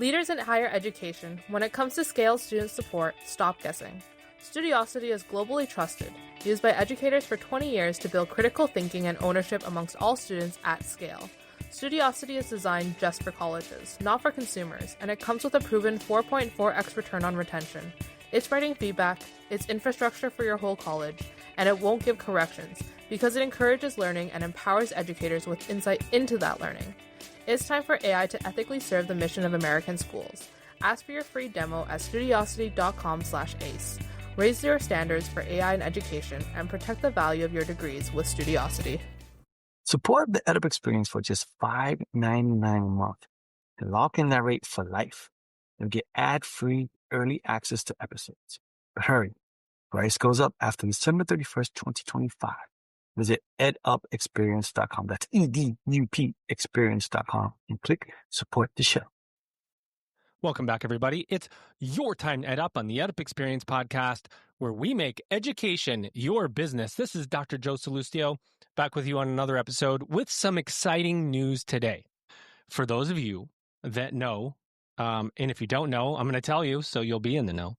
Leaders in higher education, when it comes to scale student support, stop guessing. Studiosity is globally trusted, used by educators for 20 years to build critical thinking and ownership amongst all students at scale. Studiosity is designed just for colleges, not for consumers, and it comes with a proven 4.4x return on retention. It's writing feedback, it's infrastructure for your whole college, and it won't give corrections because it encourages learning and empowers educators with insight into that learning. It's time for AI to ethically serve the mission of American schools. Ask for your free demo at studiosity.com/ace. Raise your standards for AI in education and protect the value of your degrees with Studiosity. Support the EdUp experience for just $5.99 a month and lock in that rate for life. You'll get ad-free early access to episodes. But hurry, price goes up after December 31st, 2025. Visit edupexperience.com. That's EDUP experience.com and click support the show. Welcome back, everybody. It's your time to EdUp on the EdUp Experience podcast, where we make education your business. This is Dr. Joe Salustio, back with you on another episode with some exciting news today. For those of you that know, and if you don't know, I'm going to tell you so you'll be in the know.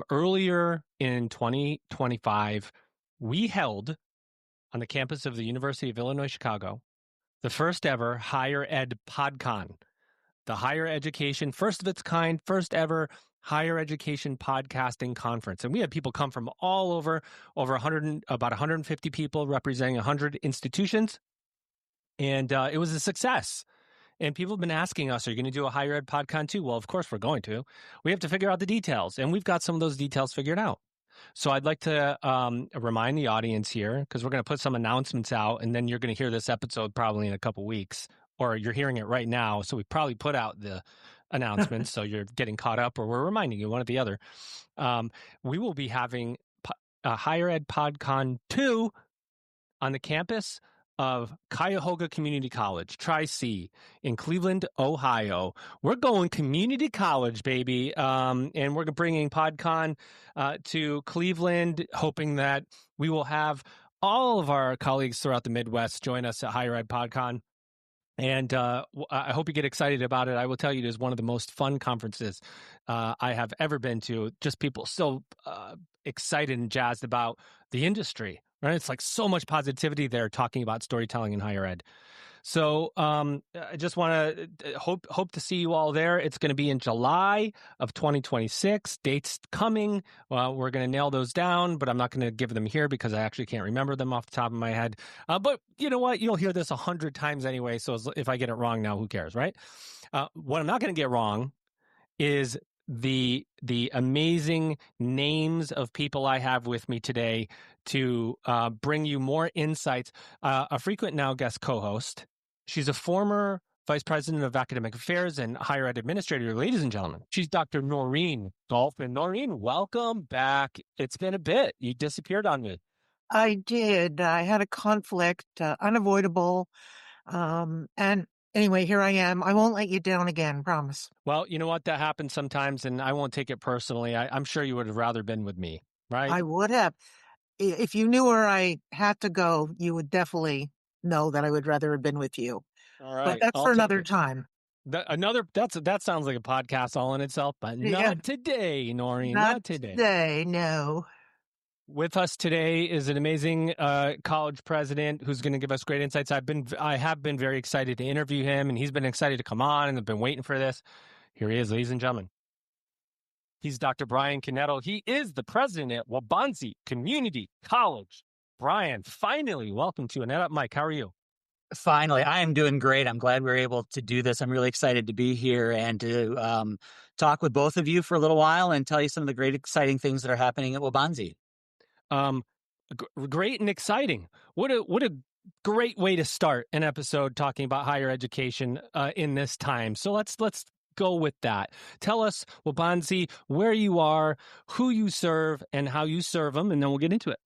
Earlier in 2025, we held on the campus of the University of Illinois, Chicago, the first ever Higher Ed PodCon, the higher education, first of its kind, first ever higher education podcasting conference. And we had people come from all over 100, about 150 people representing 100 institutions. And it was a success. And people have been asking us, are you going to do a higher ed PodCon too? Well, of course we're going to. We have to figure out the details. And we've got some of those details figured out. So I'd like to remind the audience here, because we're going to put some announcements out, and then you're going to hear this episode probably in a couple weeks, or you're hearing it right now. So we probably put out the announcements, so you're getting caught up, or we're reminding you, one or the other. We will be having a Higher Ed PodCon 2 on the campus of Cuyahoga Community College, Tri-C, in Cleveland, Ohio. We're going community college, baby. And we're bringing PodCon to Cleveland, hoping that we will have all of our colleagues throughout the Midwest join us at Higher Ed PodCon. And I hope you get excited about it. I will tell you, it is one of the most fun conferences I have ever been to. Just people so excited and jazzed about the industry. Right? It's like so much positivity there talking about storytelling in higher ed. So I just want to hope to see you all there. It's going to be in July of 2026. Dates coming. We're going to nail those down, but I'm not going to give them here because I actually can't remember them off the top of my head. But you know what? You'll hear this 100 times anyway. So if I get it wrong now, who cares, right? What I'm not going to get wrong is the amazing names of people I have with me today to bring you more insights. A frequent now guest co-host. She's a former vice president of academic affairs and higher ed administrator, ladies and gentlemen. She's Dr. Noreen Golfman. Noreen, welcome back. It's been a bit. You disappeared on me. I did. I had a conflict, unavoidable. And anyway, here I am. I won't let you down again, promise. Well, you know what? That happens sometimes, and I won't take it personally. I'm sure you would have rather been with me, right? I would have. If you knew where I had to go, you would definitely know that I would rather have been with you. All right. But that's for another time. That sounds like a podcast all in itself, but not today, Noreen. Not today. No. With us today is an amazing college president who's going to give us great insights. I have been very excited to interview him, and he's been excited to come on, and I've been waiting for this. Here he is, ladies and gentlemen. He's Dr. Brian Knetl. He is the president at Waubonsee Community College. Brian, finally, welcome to an EdUp Mike. How are you? Finally, I am doing great. I'm glad we're able to do this. I'm really excited to be here and to talk with both of you for a little while and tell you some of the great, exciting things that are happening at Waubonsee. Great and exciting. What a great way to start an episode talking about higher education in this time. So let's go with that. Tell us, Waubonsee, where you are, who you serve, and how you serve them, and then we'll get into it.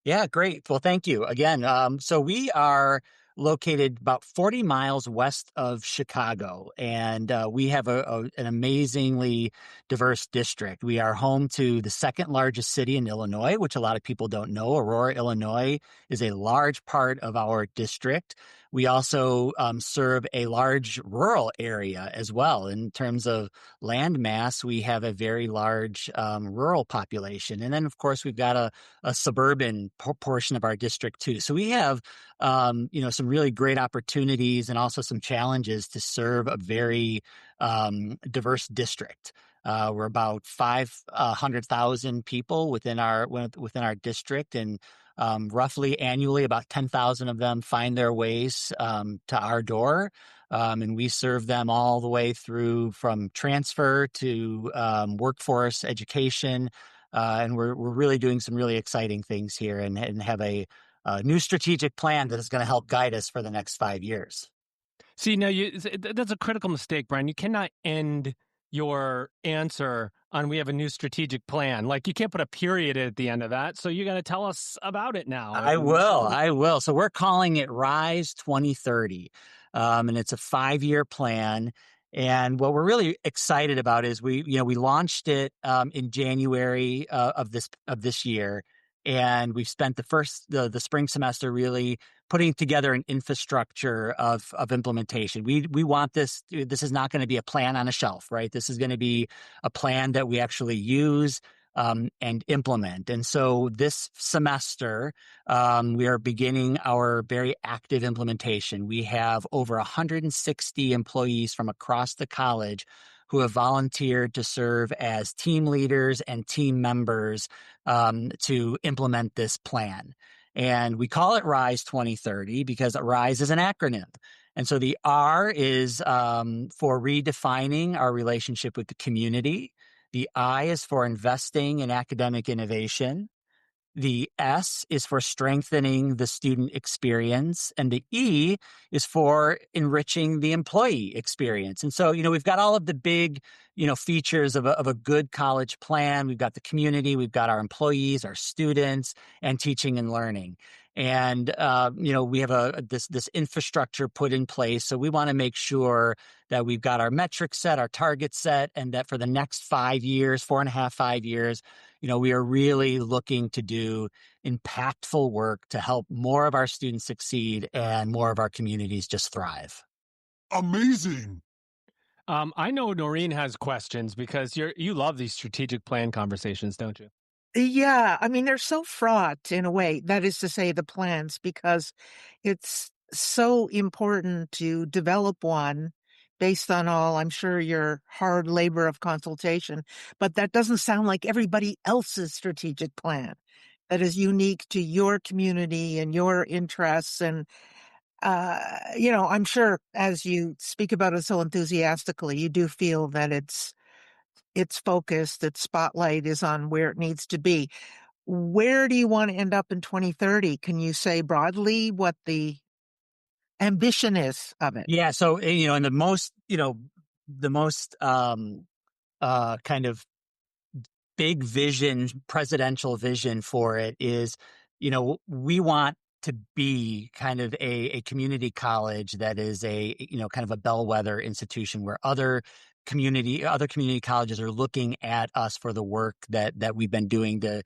Yeah, great. Well, thank you again. So we are located about 40 miles west of Chicago, and we have an amazingly diverse district. We are home to the second largest city in Illinois, which a lot of people don't know. Aurora, Illinois is a large part of our district. We also serve a large rural area as well. In terms of land mass, we have a very large rural population. And then, of course, we've got a suburban portion of our district too. So we have, some really great opportunities and also some challenges to serve a very diverse district. We're about 500,000 people within our district, and roughly annually, about 10,000 of them find their ways to our door, and we serve them all the way through from transfer to workforce education, and we're really doing some really exciting things here, and have a new strategic plan that is going to help guide us for the next 5 years. See, now that's a critical mistake, Brian. You cannot end your answer on "we have a new strategic plan." Like, you can't put a period at the end of that. So you got to tell us about it now. I will. So we're calling it Rise 2030, and it's a 5-year plan. And what we're really excited about is we launched it in January of this year, and we've spent the spring semester really putting together an infrastructure of implementation. We want this. This is not going to be a plan on a shelf, right? This is going to be a plan that we actually use and implement. And so this semester, we are beginning our very active implementation. We have over 160 employees from across the college who have volunteered to serve as team leaders and team members to implement this plan. And we call it Rise 2030 because Rise is an acronym. And so the R is for redefining our relationship with the community. The I is for investing in academic innovation. The S is for strengthening the student experience, and the E is for enriching the employee experience. And so, we've got all of the big, features of a good college plan. We've got the community, we've got our employees, our students, and teaching and learning. And, we have this infrastructure put in place. So we want to make sure that we've got our metrics set, our targets set, and that for the next 5 years, 4.5, 5 years, we are really looking to do impactful work to help more of our students succeed and more of our communities just thrive. Amazing. I know Noreen has questions because you love these strategic plan conversations, don't you? Yeah, I mean, they're so fraught in a way, that is to say, the plans, because it's so important to develop one based on I'm sure, your hard labor of consultation. But that doesn't sound like everybody else's strategic plan that is unique to your community and your interests. And, I'm sure as you speak about it so enthusiastically, you do feel that it's focused, its spotlight is on where it needs to be. Where do you want to end up in 2030? Can you say broadly what the ambition is of it? Yeah. So, and the most kind of big vision, presidential vision for it is, we want to be kind of a community college that is kind of a bellwether institution where other community colleges are looking at us for the work that we've been doing to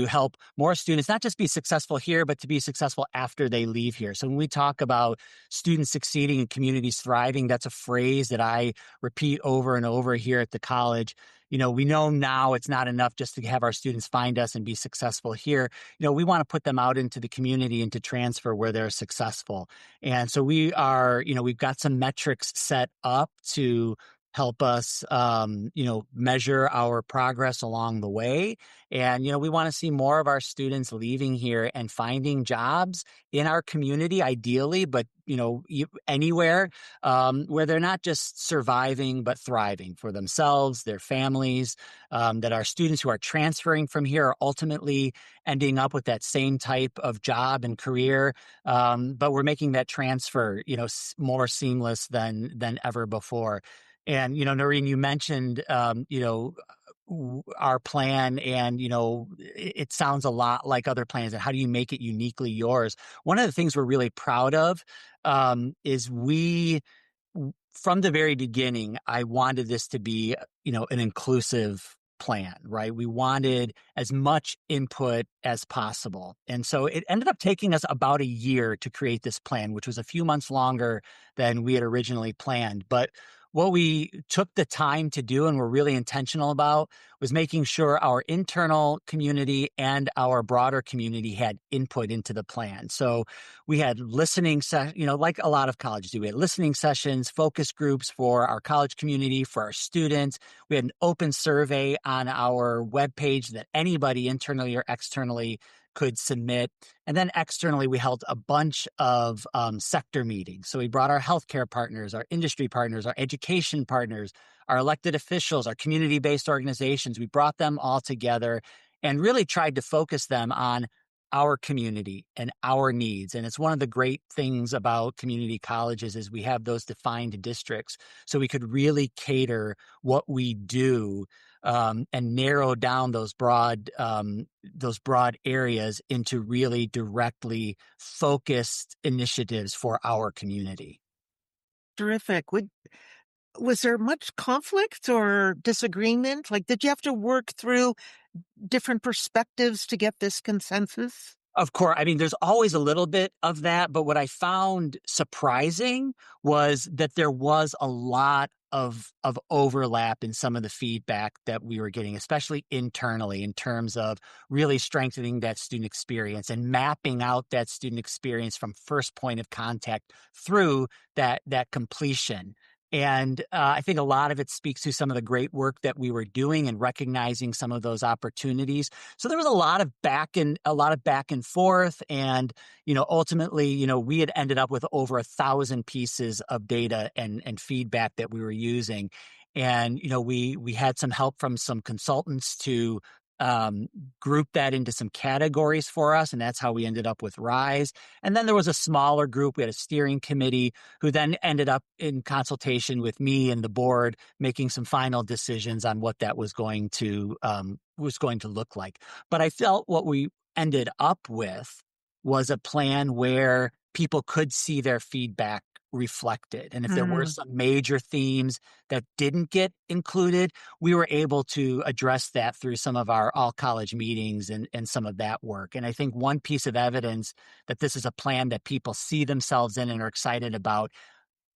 help more students not just be successful here, but to be successful after they leave here. So when we talk about students succeeding and communities thriving, that's a phrase that I repeat over and over here at the college. We know now it's not enough just to have our students find us and be successful here. We want to put them out into the community and to transfer where they're successful. And so we've got some metrics set up to help us, measure our progress along the way. And, we want to see more of our students leaving here and finding jobs in our community, ideally, but, anywhere where they're not just surviving, but thriving for themselves, their families, that our students who are transferring from here are ultimately ending up with that same type of job and career. But we're making that transfer, more seamless than ever before. And, Noreen, you mentioned, our plan, and, it sounds a lot like other plans. And how do you make it uniquely yours? One of the things we're really proud of is from the very beginning, I wanted this to be, an inclusive plan, right? We wanted as much input as possible. And so it ended up taking us about a year to create this plan, which was a few months longer than we had originally planned. But what we took the time to do and were really intentional about was making sure our internal community and our broader community had input into the plan. So we had listening, like a lot of colleges do. We had listening sessions, focus groups for our college community, for our students. We had an open survey on our webpage that anybody internally or externally could submit. And then externally, we held a bunch of sector meetings. So we brought our healthcare partners, our industry partners, our education partners, our elected officials, our community-based organizations. We brought them all together and really tried to focus them on our community and our needs. And it's one of the great things about community colleges is we have those defined districts. So we could really cater what we do and narrow down those broad areas into really directly focused initiatives for our community. Terrific. Was there much conflict or disagreement? Like, did you have to work through different perspectives to get this consensus? Of course. I mean, there's always a little bit of that, but what I found surprising was that there was a lot of overlap in some of the feedback that we were getting, especially internally, in terms of really strengthening that student experience and mapping out that student experience from first point of contact through that completion. And I think a lot of it speaks to some of the great work that we were doing and recognizing some of those opportunities. So there was a lot of back and forth. And, ultimately, we had ended up with over 1,000 pieces of data and feedback that we were using. And, we had some help from some consultants to group that into some categories for us. And that's how we ended up with RISE. And then there was a smaller group. We had a steering committee who then ended up in consultation with me and the board, making some final decisions on what that was going to look like. But I felt what we ended up with was a plan where people could see their feedback reflected. And if there were some major themes that didn't get included, we were able to address that through some of our all college meetings and some of that work. And I think one piece of evidence that this is a plan that people see themselves in and are excited about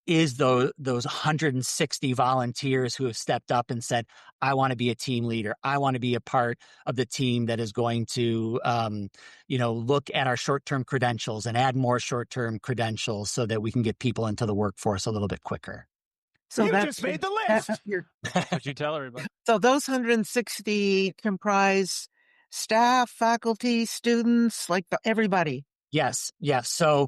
is those 160 volunteers who have stepped up and said, I want to be a team leader. I want to be a part of the team that is going to, look at our short-term credentials and add more short-term credentials so that we can get people into the workforce a little bit quicker. So you just made the list. That's what you tell everybody. So those 160 comprise staff, faculty, students, like everybody. Yes. So,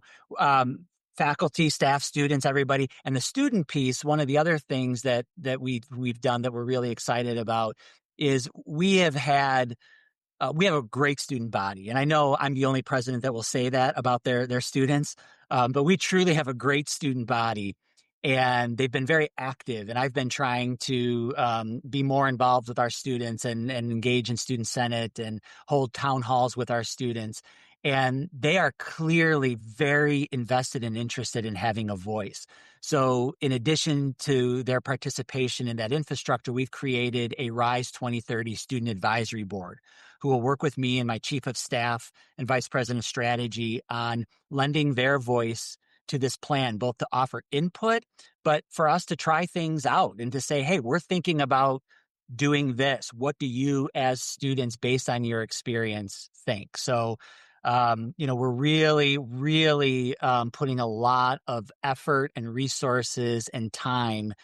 faculty, staff, students, everybody. And the student piece, one of the other things that we've done that we're really excited about is we have a great student body. And I know I'm the only president that will say that about their students, but we truly have a great student body. And they've been very active. And I've been trying to be more involved with our students and engage in student senate and hold town halls with our students. And they are clearly very invested and interested in having a voice. So in addition to their participation in that infrastructure, we've created a RISE 2030 Student Advisory Board who will work with me and my chief of staff and vice president of strategy on lending their voice to this plan, both to offer input, but for us to try things out and to say, hey, we're thinking about doing this. What do you as students, based on your experience, think? So we're really, really putting a lot of effort and resources and time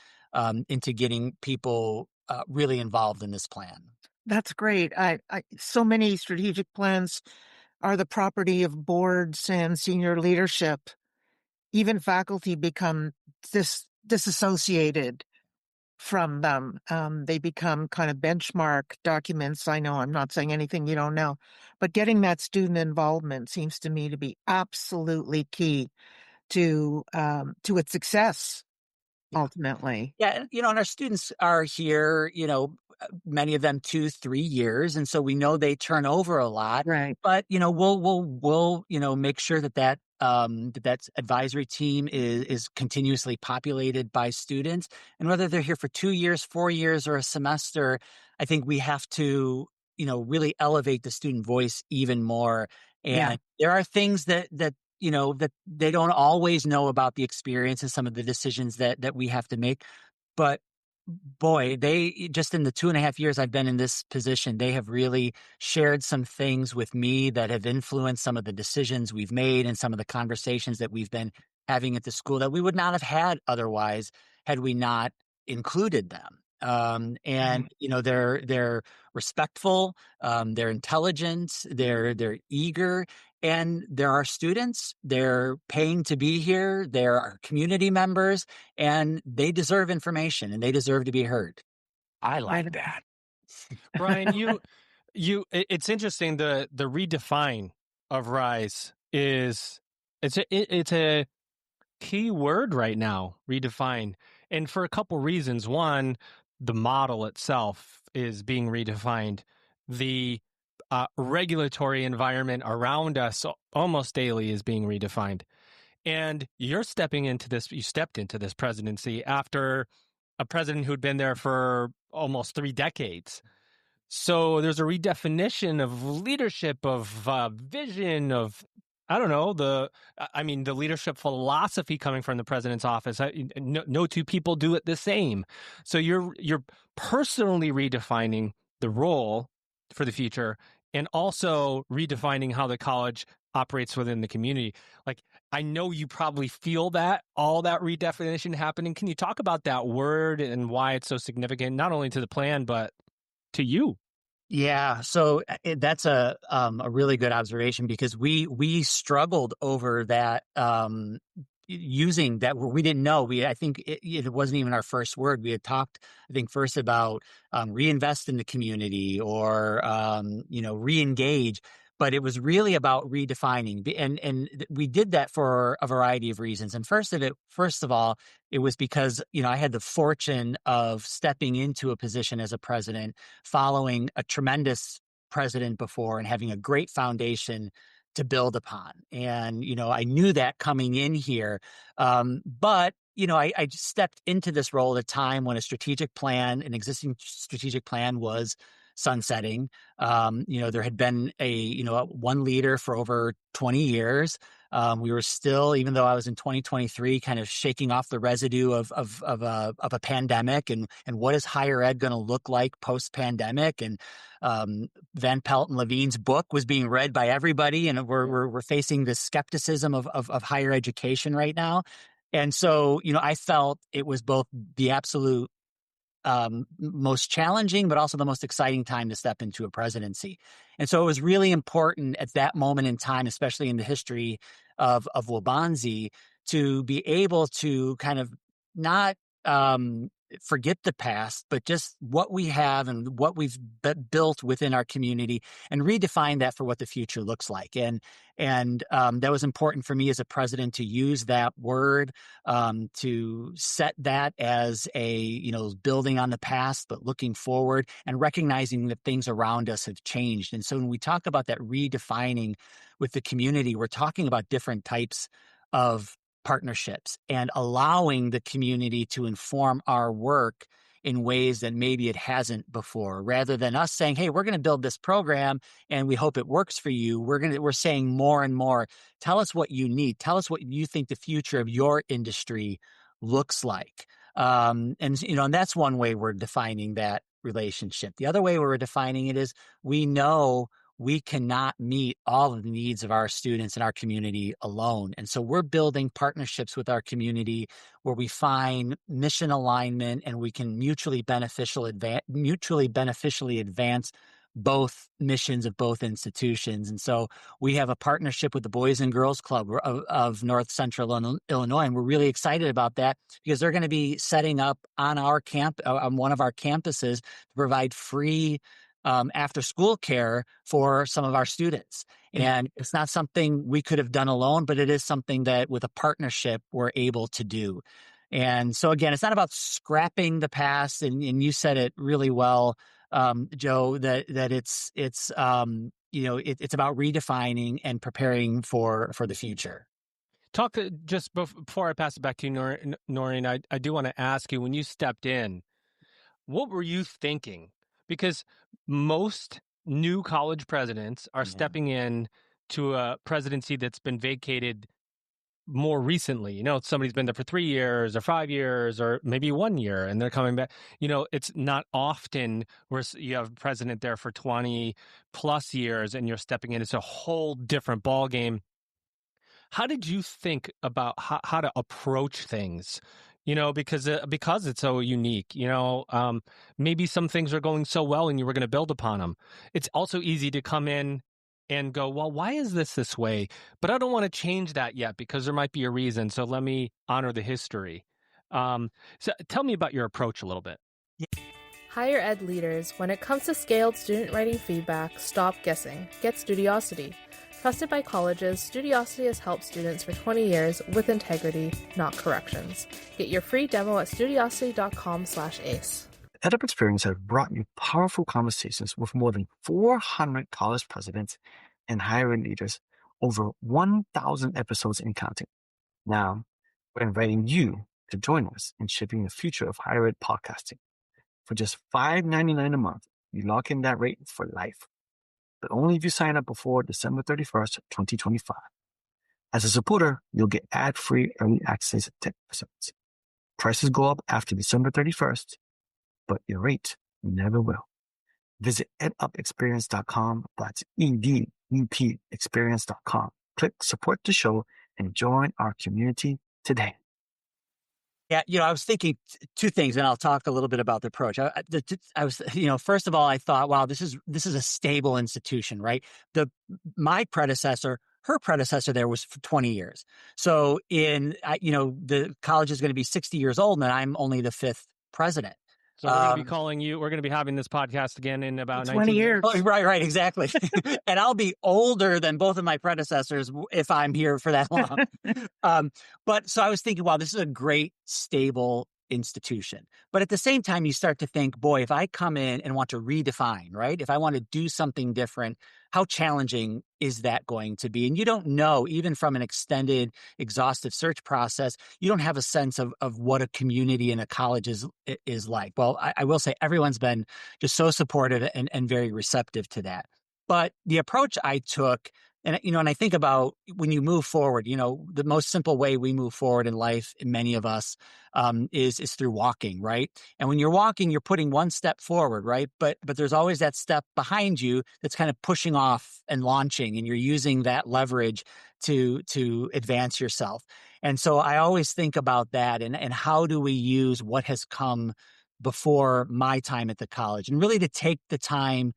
into getting people really involved in this plan. That's great. So many strategic plans are the property of boards and senior leadership. Even faculty become disassociated from them. They become kind of benchmark documents. I know I'm not saying anything you don't know, but getting that student involvement seems to me to be absolutely key to its success ultimately. Yeah, and our students are here, many of them 2-3 years, and so we know they turn over a lot. Right. But we'll make sure that advisory team is continuously populated by students, and whether they're here for 2 years, 4 years, or a semester, I think we have to, really elevate the student voice even more. And Yeah. there are things that that they don't always know about the experience and some of the decisions that we have to make. But boy, they just in the 2.5 years I've been in this position, they have really shared some things with me that have influenced some of the decisions we've made and some of the conversations that we've been having at the school that we would not have had otherwise had we not included them. And they're respectful, they're intelligent, they're eager, and there are students. They're paying to be here. There are community members, and they deserve information and they deserve to be heard. I like that. Brian, it's interesting. The redefine of Rise it's a key word right now, redefine. And for a couple reasons. One, the model itself is being redefined. The regulatory environment around us almost daily is being redefined. And you stepped into this presidency after a president who'd been there for almost 3 decades. So there's a redefinition of leadership, of vision, of I don't know the leadership philosophy coming from the president's office. No two people do it the same. So you're personally redefining the role for the future, and also redefining how the college operates within the community. Like, I know you probably feel all that redefinition happening. Can you talk about that word and why it's so significant, not only to the plan but to you? Yeah, so that's a really good observation because we struggled over that, using that word. We didn't know. I think it wasn't even our first word. We had talked, I think, first about reinvest in the community or re-engage, but it was really about redefining, and we did that for a variety of reasons. And first of all, it was because I had the fortune of stepping into a position as a president following a tremendous president before and having a great foundation to build upon. And, I knew that coming in here. But, I just stepped into this role at a time when an existing strategic plan was sunsetting. There had been one leader for over 20 years. We were still, even though I was in 2023, kind of shaking off the residue of a pandemic and what is higher ed going to look like post pandemic. And Van Pelt and Levine's book was being read by everybody, and we're facing this skepticism of higher education right now. And so, I felt it was both the absolute most challenging, but also the most exciting time to step into a presidency. And so it was really important at that moment in time, especially in the history of Waubonsee, to be able to kind of not forget the past, but just what we have and what we've built within our community and redefine that for what the future looks like. And that was important for me as a president to use that word, to set that as building on the past, but looking forward and recognizing that things around us have changed. And so when we talk about that redefining with the community, we're talking about different types of partnerships and allowing the community to inform our work in ways that maybe it hasn't before, rather than us saying, hey, we're going to build this program and we hope it works for you. We're saying more and more, tell us what you need. Tell us what you think the future of your industry looks like. And that's one way we're defining that relationship. The other way we're defining it is we know we cannot meet all of the needs of our students and our community alone. And so we're building partnerships with our community where we find mission alignment and we can mutually beneficially advance both missions of both institutions. And so we have a partnership with the Boys and Girls Club of North Central Illinois. And we're really excited about that because they're going to be setting up on one of our campuses to provide free after school care for some of our students. And it's not something we could have done alone, but it is something that with a partnership we're able to do. And so again, it's not about scrapping the past. And you said it really well, Joe, that it's about redefining and preparing for the future. Talk just before I pass it back to you, Noreen, I do want to ask you, when you stepped in, what were you thinking? because most new college presidents are stepping in to a presidency that's been vacated more recently. Somebody's been there for 3 years or 5 years or maybe 1 year and they're coming back. It's not often where you have a president there for 20 plus years and you're stepping in. It's a whole different ball game. How did you think about how to approach things? Because it's so unique. Maybe some things are going so well and you were going to build upon them. It's also easy to come in and go, well, why is this way? But I don't want to change that yet because there might be a reason. So let me honor the history. So tell me about your approach a little bit. Higher ed leaders, when it comes to scaled student writing feedback, stop guessing. Get Studiosity. Trusted by colleges, Studiosity has helped students for 20 years with integrity, not corrections. Get your free demo at studiosity.com/ace. EdUp Experience has brought you powerful conversations with more than 400 college presidents and higher ed leaders, over 1,000 episodes in counting. Now, we're inviting you to join us in shaping the future of higher ed podcasting. For just $5.99 a month, you lock in that rate for life, but only if you sign up before December 31st, 2025. As a supporter, you'll get ad-free early access to episodes. Prices go up after December 31st, but your rate never will. Visit edupexperience.com. That's EDUP experience.com. Click support the show and join our community today. Yeah, I was thinking two things, and I'll talk a little bit about the approach. I was, first of all, I thought, wow, this is a stable institution, right? My predecessor, her predecessor there was for 20 years. So the college is going to be 60 years old, and I'm only the fifth president. So we're going to be calling you. We're going to be having this podcast again in about 20 years. Oh, right, exactly. And I'll be older than both of my predecessors if I'm here for that long. But so I was thinking, wow, this is a great, stable institution. But at the same time, you start to think, boy, if I come in and want to redefine, right? If I want to do something different, how challenging is that going to be? And you don't know, even from an extended, exhaustive search process, you don't have a sense of what a community and a college is like. Well, I will say everyone's been just so supportive and very receptive to that. But the approach I took, and I think about when you move forward, the most simple way we move forward in life, in many of us, is through walking, right? And when you're walking, you're putting one step forward, right? But there's always that step behind you that's kind of pushing off and launching, and you're using that leverage to advance yourself. And so I always think about that, and how do we use what has come before my time at the college, and really to take the time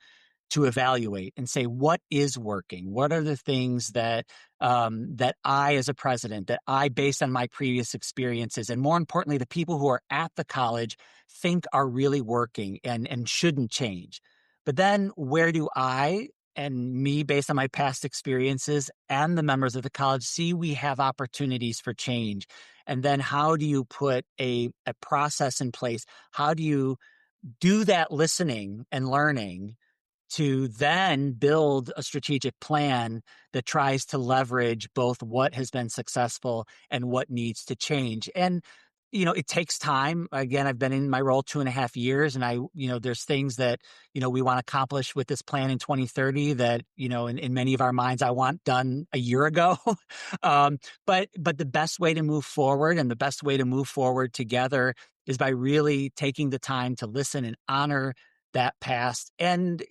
to evaluate and say, what is working? What are the things that I, as a president, that I, based on my previous experiences, and more importantly, the people who are at the college think are really working and shouldn't change? But then where do I and me, based on my past experiences and the members of the college, see we have opportunities for change? And then how do you put a process in place? How do you do that listening and learning to then build a strategic plan that tries to leverage both what has been successful and what needs to change? And, it takes time. Again, I've been in my role 2.5 years, and there's things that, we want to accomplish with this plan in 2030 that, in many of our minds, I want done a year ago. But the best way to move forward, and the best way to move forward together, is by really taking the time to listen and honor that past. And,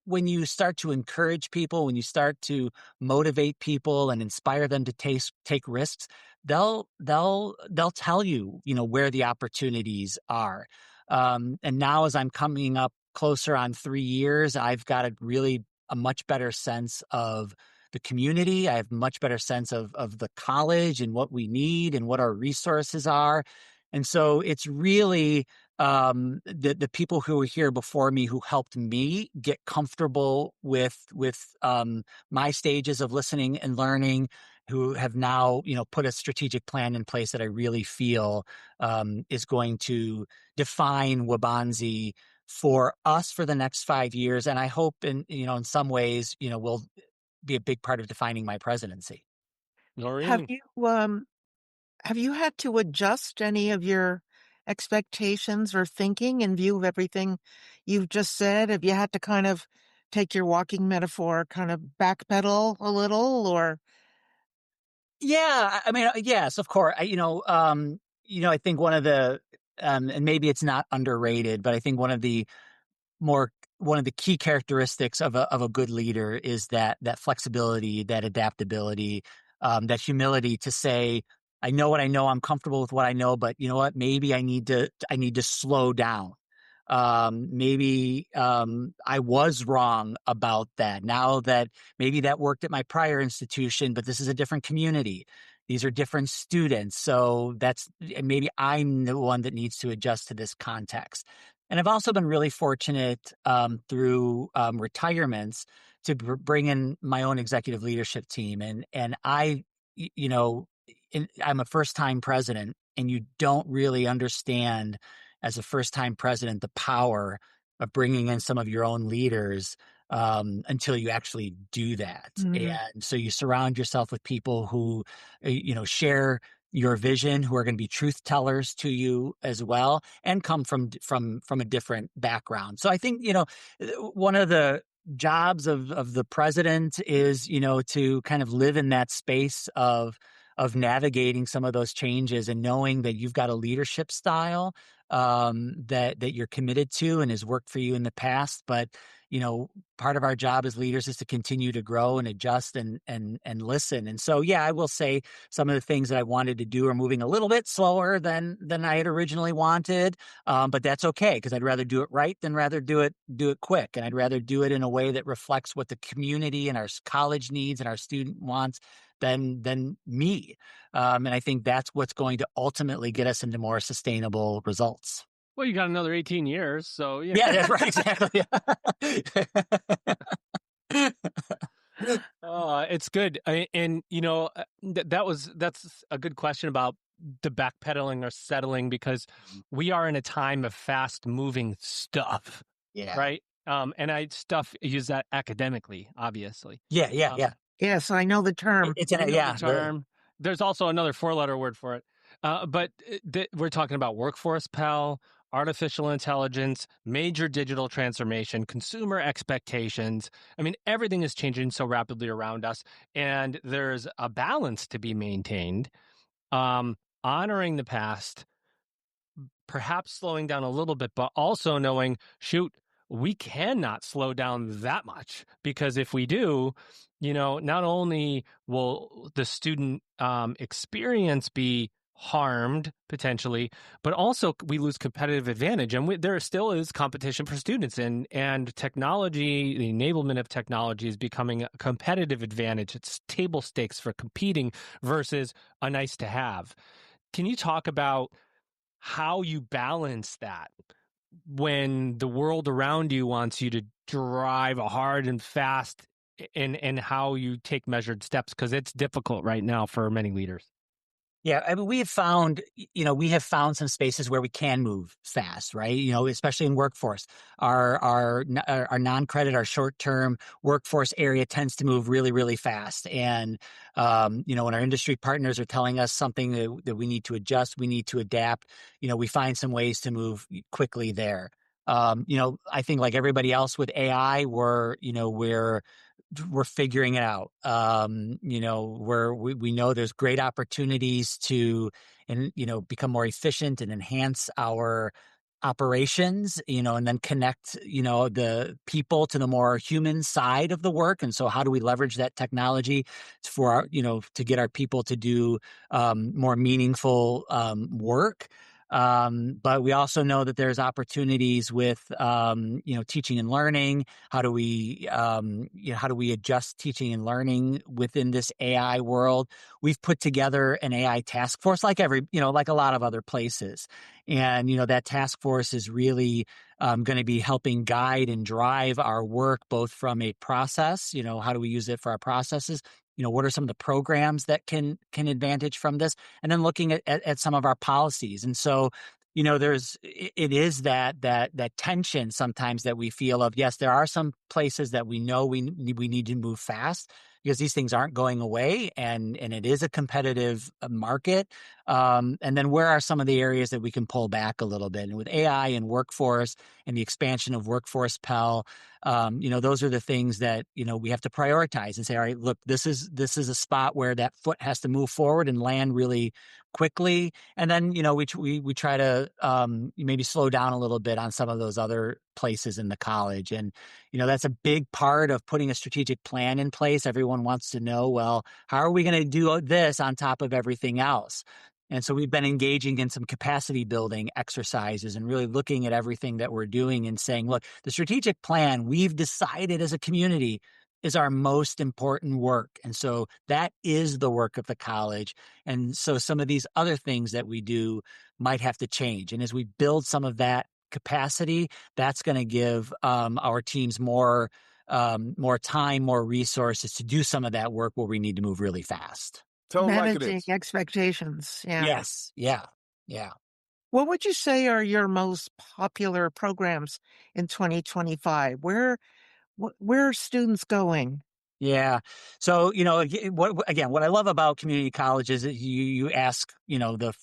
when you start to encourage people, when you start to motivate people and inspire them to take risks, they'll tell you, where the opportunities are. And now, as I'm coming up closer on 3 years, I've got a much better sense of the community. I have much better sense of the college and what we need and what our resources are. And so it's really the people who were here before me who helped me get comfortable with my stages of listening and learning, who have now put a strategic plan in place that I really feel is going to define Waubonsee for us for the next 5 years, and I hope in some ways will be a big part of defining my presidency. Noreen. Have you had to adjust any of your expectations or thinking in view of everything you've just said? Have you had to kind of take your walking metaphor, kind of backpedal a little, or? Yeah, I mean, yes, of course. I think one of the, and maybe it's not underrated, but I think more one of the key characteristics of a good leader is that flexibility, that adaptability, that humility to say, I know what I know, I'm comfortable with what I know, but you know what? Maybe I need to slow down. Maybe I was wrong about that. Now that maybe that worked at my prior institution, but this is a different community. These are different students. So maybe I'm the one that needs to adjust to this context. And I've also been really fortunate through retirements to bring in my own executive leadership team. And I'm a first time president, and you don't really understand as a first time president the power of bringing in some of your own leaders until you actually do that. Mm. And so you surround yourself with people who, share your vision, who are going to be truth tellers to you as well, and come from a different background. So I think, one of the jobs of the president is, to kind of live in that space of navigating some of those changes and knowing that you've got a leadership style that you're committed to and has worked for you in the past. But, part of our job as leaders is to continue to grow and adjust and listen. And so, yeah, I will say some of the things that I wanted to do are moving a little bit slower than I had originally wanted. But that's okay, because I'd rather do it right than rather do it quick. And I'd rather do it in a way that reflects what the community and our college needs and our student wants than me. And I think that's what's going to ultimately get us into more sustainable results. Well, you got another 18 years, so yeah, that's right, exactly. It's good. And that's a good question about the backpedaling or settling, because we are in a time of fast moving stuff. Yeah. Right. And I use that academically, obviously. Yeah. Yes, I know the term. It's the term. There's also another 4-letter word for it. But we're talking about Workforce Pell, artificial intelligence, major digital transformation, consumer expectations. I mean, everything is changing so rapidly around us, and there's a balance to be maintained. Honoring the past, perhaps slowing down a little bit, but also knowing, shoot, we cannot slow down that much, because if we do, not only will the student experience be harmed potentially, but also we lose competitive advantage. And there still is competition for students, and technology, the enablement of technology is becoming a competitive advantage. It's table stakes for competing versus a nice to have. Can you talk about how you balance that when the world around you wants you to drive hard and fast, and how you take measured steps? Because it's difficult right now for many leaders. Yeah, I mean, we have found some spaces where we can move fast, right? Especially in workforce. Our non-credit, our short-term workforce area tends to move really, really fast. And, when our industry partners are telling us something that we need to adjust, we need to adapt, we find some ways to move quickly there. I think like everybody else with AI, we're figuring it out. Where we know there's great opportunities to, become more efficient and enhance our operations, and then connect, the people to the more human side of the work. And so how do we leverage that technology for our, to get our people to do more meaningful work? But we also know that there's opportunities with, teaching and learning. How do we adjust teaching and learning within this AI world? We've put together an AI task force, like like a lot of other places. And, that task force is really going to be helping guide and drive our work, both from a process, how do we use it for our processes? What are some of the programs that can advantage from this? And then looking at some of our policies. And so, it is that tension sometimes that we feel of, yes, there are some places that we know we need to move fast. because these things aren't going away, and it is a competitive market. And then where are some of the areas that we can pull back a little bit? And with AI and workforce and the expansion of Workforce Pell, those are the things that, we have to prioritize and say, all right, look, this is a spot where that foot has to move forward and land really quickly. And then, we try to maybe slow down a little bit on some of those other places in the college. And, that's a big part of putting a strategic plan in place. Everyone wants to know, well, how are we going to do this on top of everything else? And so we've been engaging in some capacity building exercises and really looking at everything that we're doing and saying, look, the strategic plan we've decided as a community is our most important work. And so that is the work of the college. And so some of these other things that we do might have to change. And as we build some of that capacity, that's going to give our teams more time, more resources to do some of that work where we need to move really fast. Tell them like it Managing is. expectations. Yeah. Yes. Yeah. What would you say are your most popular programs in 2025? Where are students going? Yeah. So, what I love about community colleges is you ask, the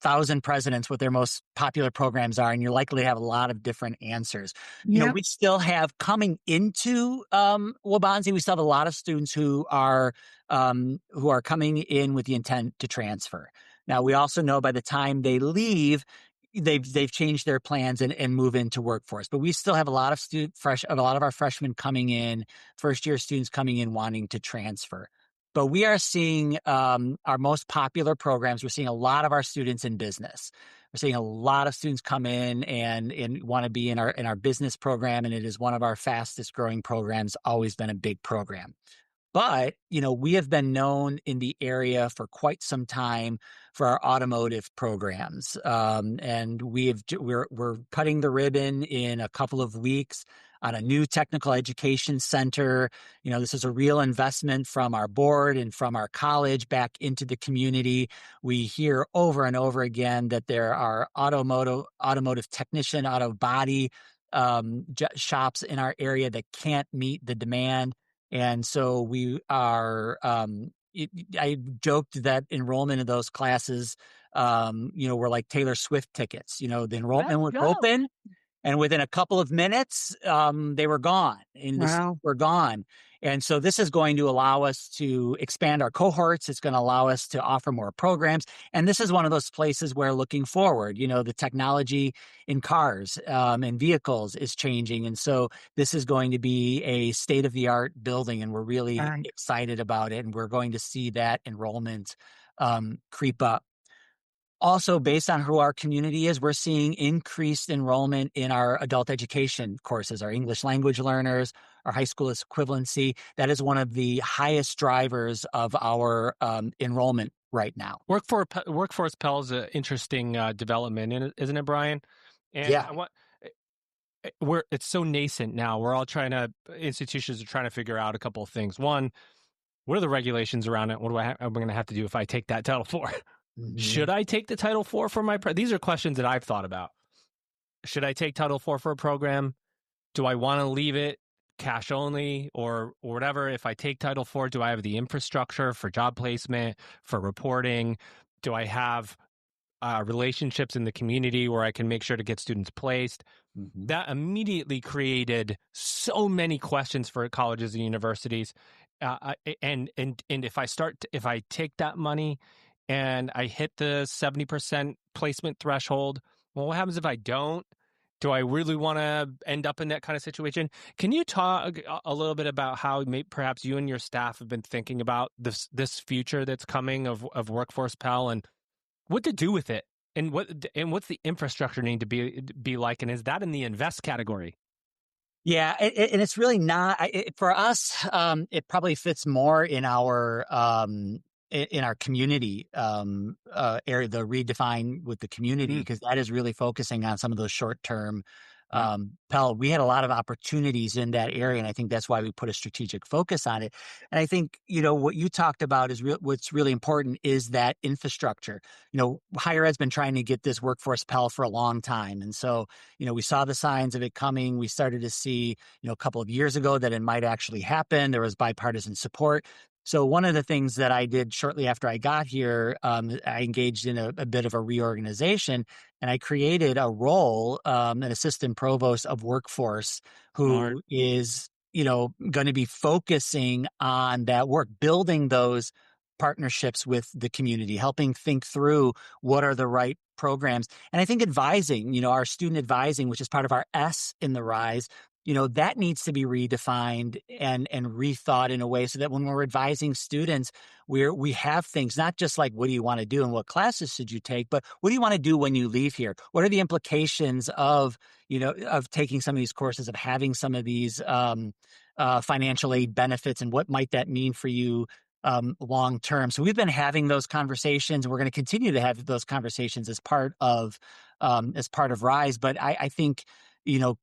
1,000 presidents what their most popular programs are, and you're likely to have a lot of different answers. Yeah. We still have coming into Waubonsee, we still have a lot of students who are coming in with the intent to transfer. Now, we also know by the time they leave, they've changed their plans and move into workforce. But we still have a lot of our freshmen coming in, first year students coming in wanting to transfer. But we are seeing our most popular programs. We're seeing a lot of our students in business. We're seeing a lot of students come in and want to be in our business program, and it is one of our fastest growing programs. Always been a big program. But, we have been known in the area for quite some time for our automotive programs. And we're cutting the ribbon in a couple of weeks on a new technical education center. This is a real investment from our board and from our college back into the community. We hear over and over again that there are automotive technician, auto body shops in our area that can't meet the demand. And so we are, I joked that enrollment in those classes, were like Taylor Swift tickets. The enrollment was open, and within a couple of minutes, they were gone. And were gone. And so this is going to allow us to expand our cohorts. It's going to allow us to offer more programs. And this is one of those places where, looking forward, the technology in cars and vehicles is changing. And so this is going to be a state-of-the-art building, and we're really excited about it. And we're going to see that enrollment creep up. Also, based on who our community is, we're seeing increased enrollment in our adult education courses, our English language learners, our high school equivalency. That is one of the highest drivers of our enrollment right now. Workforce Pell is an interesting development, isn't it, Brian? And it's so nascent now. Institutions are trying to figure out a couple of things. One, what are the regulations around it? What am I going to have to do if I take that Title IV? Should I take the Title IV for these are questions that I've thought about. Should I take Title IV for a program? Do I want to leave it cash only or whatever? If I take Title IV, do I have the infrastructure for job placement, for reporting? Do I have relationships in the community where I can make sure to get students placed? That immediately created so many questions for colleges and universities. And if I take that money and I hit the 70% placement threshold, well, what happens if I don't? Do I really want to end up in that kind of situation? Can you talk a little bit about how perhaps you and your staff have been thinking about this future that's coming of Workforce Pell and what to do with it, and what's the infrastructure need to be like, and is that in the invest category? Yeah, and it's really not for us. It probably fits more in our community area, the redefine with the community, because that is really focusing on some of those short-term Pell. We had a lot of opportunities in that area, and I think that's why we put a strategic focus on it. And I think, what you talked about is what's really important is that infrastructure. Higher ed's been trying to get this Workforce Pell for a long time. And so, we saw the signs of it coming. We started to see, a couple of years ago that it might actually happen. There was bipartisan support. So one of the things that I did shortly after I got here, I engaged in a bit of a reorganization, and I created a role, an assistant provost of workforce, Smart. who is, going to be focusing on that work, building those partnerships with the community, helping think through what are the right programs. And I think advising, our student advising, which is part of our S in the RISE, that needs to be redefined and rethought in a way so that when we're advising students, we have things not just like, what do you want to do and what classes should you take, but what do you want to do when you leave here? What are the implications of taking some of these courses, of having some of these financial aid benefits, and what might that mean for you long term? So we've been having those conversations, and we're going to continue to have those conversations as part of RISE. But I think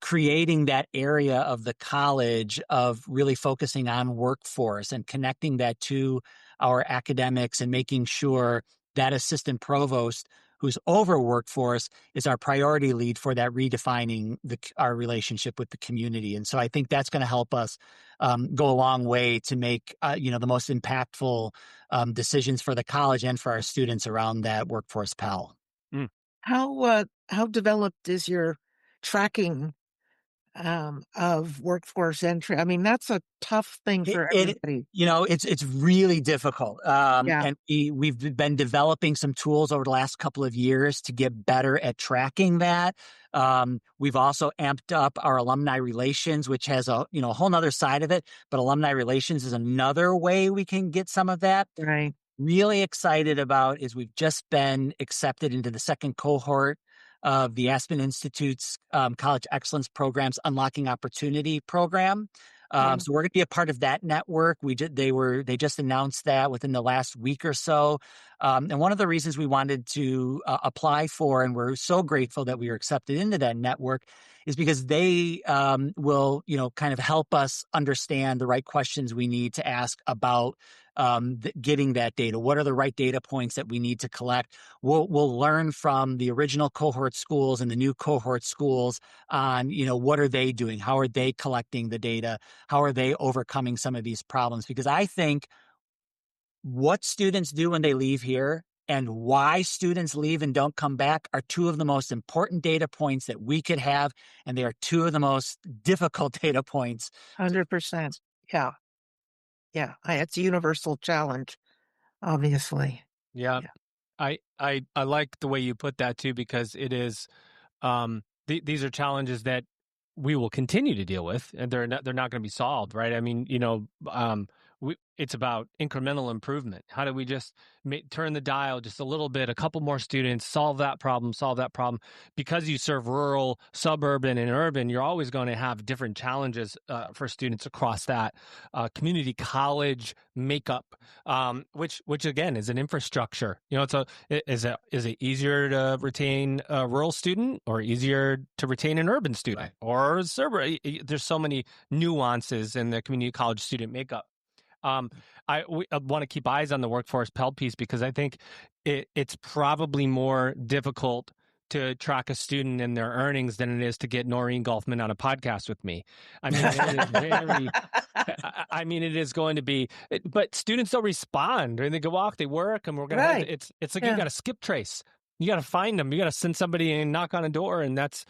creating that area of the college of really focusing on workforce and connecting that to our academics, and making sure that assistant provost who's over workforce is our priority lead for that, redefining our relationship with the community. And so I think that's going to help us go a long way to make the most impactful decisions for the college and for our students around that Workforce Pell. Mm. How developed is your tracking of workforce entry? I mean, that's a tough thing for everybody. It's really difficult. Yeah. And we've been developing some tools over the last couple of years to get better at tracking that. We've also amped up our alumni relations, which has a whole nother side of it, but alumni relations is another way we can get some of that. Right. Really excited about is we've just been accepted into the second cohort of the Aspen Institute's College Excellence Program's Unlocking Opportunity program. So we're going to be a part of that network. They just announced that within the last week or so. And one of the reasons we wanted to apply for, and we're so grateful that we were accepted into that network, is because they will, kind of help us understand the right questions we need to ask about getting that data. What are the right data points that we need to collect? We'll learn from the original cohort schools and the new cohort schools on, what are they doing? How are they collecting the data? How are they overcoming some of these problems? Because I think what students do when they leave here and why students leave and don't come back are two of the most important data points that we could have. And they are two of the most difficult data points. 100%. Yeah. Yeah. It's a universal challenge, obviously. Yeah. I like the way you put that too, because it is, these are challenges that we will continue to deal with, and they're not going to be solved, right? I mean, it's about incremental improvement. How do we just turn the dial just a little bit, a couple more students, solve that problem. Because you serve rural, suburban, and urban, you're always going to have different challenges for students across that community college makeup, which again is an infrastructure. Is it easier to retain a rural student or easier to retain an urban student, right, or suburban? There's so many nuances in the community college student makeup. I want to keep eyes on the Workforce Pell piece, because I think it's probably more difficult to track a student and their earnings than it is to get Noreen Golfman on a podcast with me. I mean, it is very. It is going to be, but students don't respond, and they go off, they work, and we're going Right. to. It's like you got to skip trace. You got to find them. You got to send somebody and knock on a door, and that's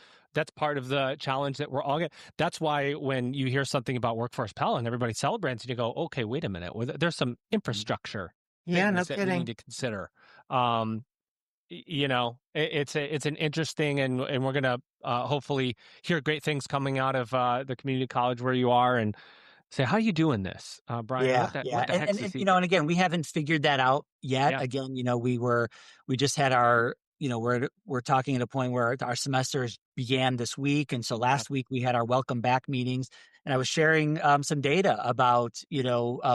part of the challenge that we're all getting. That's why when you hear something about Workforce Pell and everybody celebrates, and you go, "Okay, wait a minute. There's some infrastructure things that we need to consider." It's an interesting, and we're going to hopefully hear great things coming out of the community college where you are, and say, how are you doing this, Brian? Yeah, what the heck's the secret? and again, we haven't figured that out yet. Yeah. Again, we just had our, we're talking at a point where our semesters began this week. And so last week we had our welcome back meetings, and I was sharing some data about,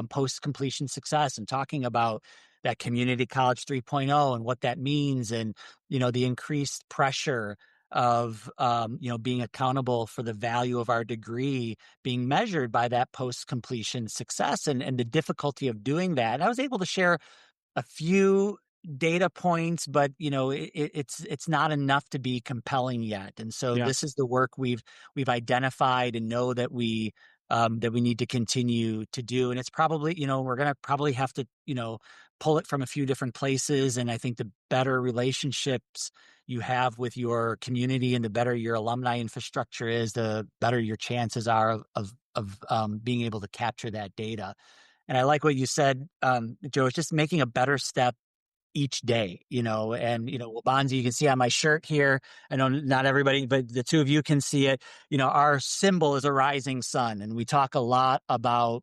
post-completion success, and talking about that community college 3.0 and what that means, and, the increased pressure of, being accountable for the value of our degree being measured by that post-completion success, and the difficulty of doing that. And I was able to share a few data points, but it's not enough to be compelling yet. And so this is the work we've identified, and know that we that we need to continue to do. And it's probably, we're going to probably have to, pull it from a few different places. And I think the better relationships you have with your community and the better your alumni infrastructure is, the better your chances are of being able to capture that data. And I like what you said, Joe, it's just making a better step each day, and, Waubonsee, you can see on my shirt here. I know not everybody, but the two of you can see it. Our symbol is a rising sun, and we talk a lot about,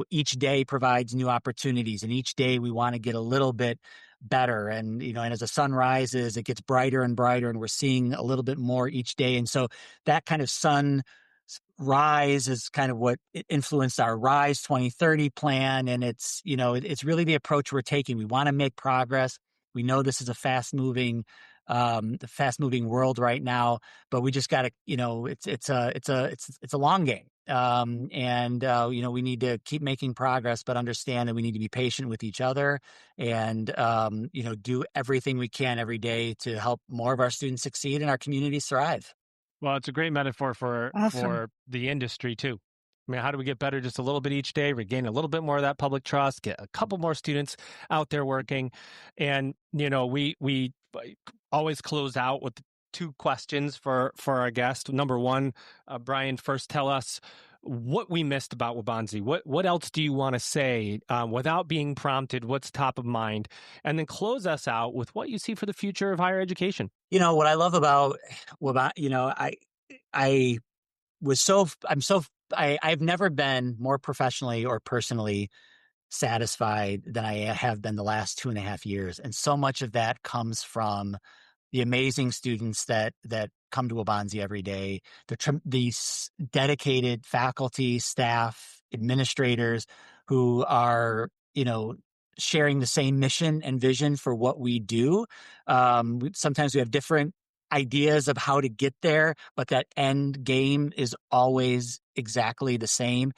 each day provides new opportunities, and each day we want to get a little bit better. And, and as the sun rises, it gets brighter and brighter, and we're seeing a little bit more each day. And so that kind of sun rise is kind of what influenced our Rise 2030 plan. And it's, it's really the approach we're taking. We want to make progress. We know this is a fast moving world right now, but we just got to, it's a long game. We need to keep making progress, but understand that we need to be patient with each other and, do everything we can every day to help more of our students succeed and our communities thrive. Well, it's a great metaphor for the industry too. I mean, how do we get better just a little bit each day, regain a little bit more of that public trust, get a couple more students out there working? And, we always close out with two questions for our guest. Number one, Brian, first tell us what we missed about Waubonsee. What else do you want to say without being prompted? What's top of mind? And then close us out with what you see for the future of higher education. What I love about, I've never been more professionally or personally satisfied than I have been the last 2.5 years. And so much of that comes from the amazing students that come to Waubonsee every day, these dedicated faculty, staff, administrators who are, sharing the same mission and vision for what we do. Sometimes we have different ideas of how to get there, but that end game is always exactly the same.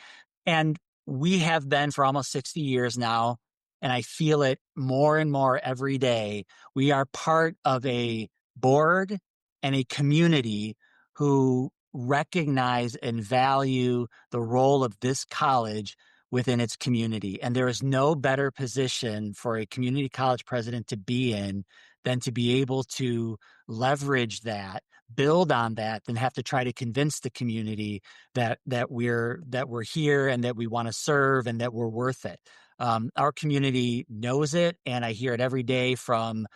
And we have been for almost 60 years now, and I feel it more and more every day. We are part of a board and a community who recognize and value the role of this college within its community. And there is no better position for a community college president to be in than to be able to leverage that, build on that, than have to try to convince the community that we're here and that we want to serve and that we're worth it. Our community knows it, and I hear it every day from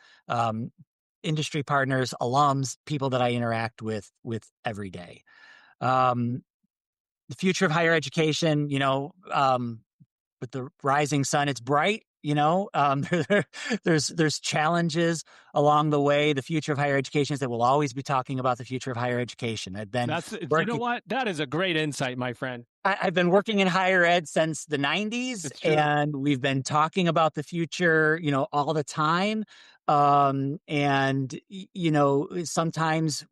industry partners, alums, people that I interact with every day. The future of higher education, with the rising sun, it's bright. There's challenges along the way. The future of higher education is that we'll always be talking about the future of higher education. You know what? That is a great insight, my friend. I've been working in higher ed since the 90s, and we've been talking about the future, all the time. Sometimes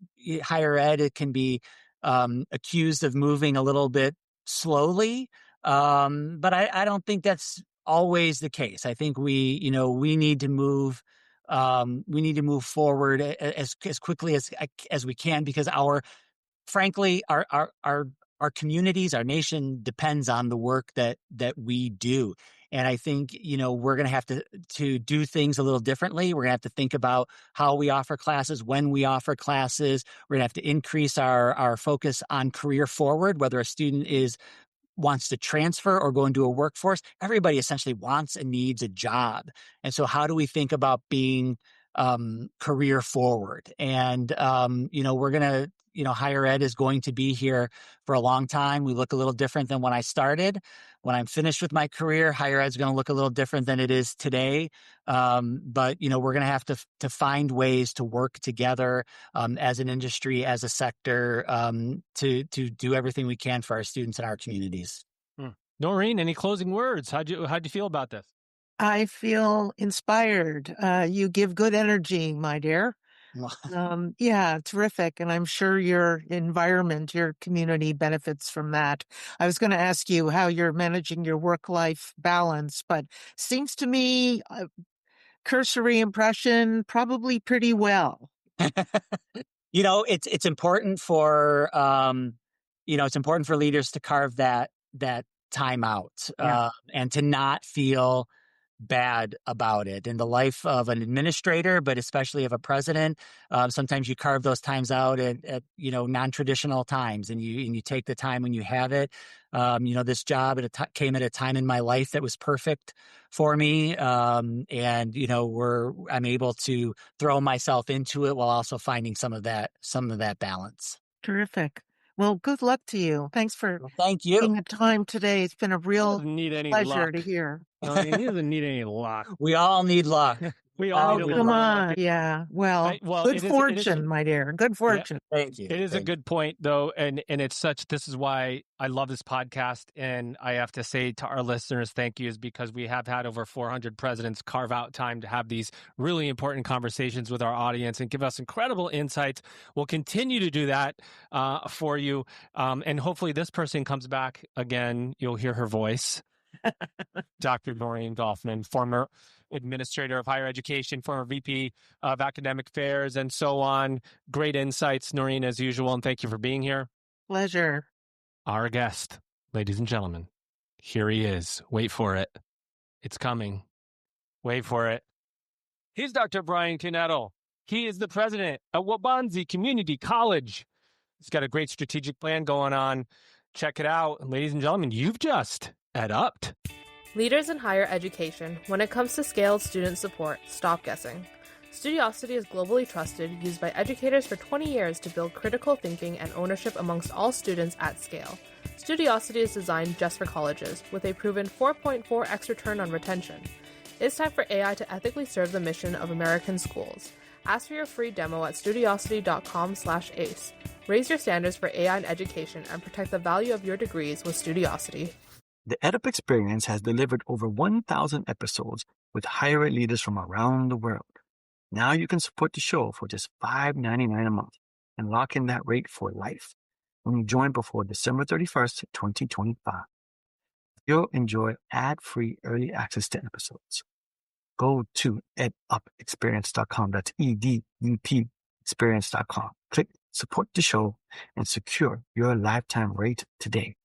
higher ed, it can be accused of moving a little bit slowly. But I don't think that's always the case. I think we need to move forward as quickly as we can, because frankly, our communities, our nation depends on the work that we do. And I think, we're going to have to do things a little differently. We're going to have to think about how we offer classes, when we offer classes. We're going to have to increase our focus on career forward, whether a student wants to transfer or go into a workforce. Everybody essentially wants and needs a job. And so how do we think about being career forward? And, we're going to, higher ed is going to be here for a long time. We look a little different than when I started. When I'm finished with my career, higher ed is going to look a little different than it is today. But we're going to have to find ways to work together as an industry, as a sector, to do everything we can for our students and our communities. Noreen, any closing words? How'd you feel about this? I feel inspired. You give good energy, my dear. Yeah, terrific. And I'm sure your environment, your community benefits from that. I was going to ask you how you're managing your work-life balance, but seems to me, cursory impression, probably pretty well. It's important for it's important for leaders to carve that time out, Yeah. and to not feel bad about it. In the life of an administrator, but especially of a president, sometimes you carve those times out at non-traditional times, and you take the time when you have it. This job came at a time in my life that was perfect for me, and I'm able to throw myself into it while also finding some of that balance. Terrific. Well, good luck to you. Thanks for Well, thank you. taking the time today. It's been a He real doesn't need any pleasure luck. to hear. No, he doesn't need any luck. We all need luck. We all need a Oh, little come luck. on. Yeah. Well, Well, good it is- fortune, my dear. Good fortune. Thank you. It is a Thank you. good point, though, and it's such. This is why I love this podcast, and I have to say to our listeners, thank you, is because we have had over 400 presidents carve out time to have these really important conversations with our audience and give us incredible insights. We'll continue to do that for you, and hopefully, this person comes back again. You'll hear her voice, Dr. Noreen Dolphman, former administrator of higher education, former VP of academic affairs, and so on. Great insights, Noreen, as usual, and thank you for being here. Pleasure. Our guest, ladies and gentlemen, here he is. Wait for it. It's coming. Wait for it. He's Dr. Brian Knetl. He is the president of Waubonsee Community College. He's got a great strategic plan going on. Check it out. Ladies and gentlemen, you've just EdUp'd. Leaders in higher education, when it comes to scaled student support, stop guessing. Studiosity is globally trusted, used by educators for 20 years to build critical thinking and ownership amongst all students at scale. Studiosity is designed just for colleges, with a proven 4.4x return on retention. It's time for AI to ethically serve the mission of American schools. Ask for your free demo at studiosity.com/ace. Raise your standards for AI in education and protect the value of your degrees with Studiosity. The EdUp experience has delivered over 1,000 episodes with higher ed leaders from around the world. Now you can support the show for just $5.99 a month and lock in that rate for life when you join before December 31st, 2025. You'll enjoy ad-free early access to episodes. Go to edupexperience.com. That's EDUP experience.com. Click support the show and secure your lifetime rate today.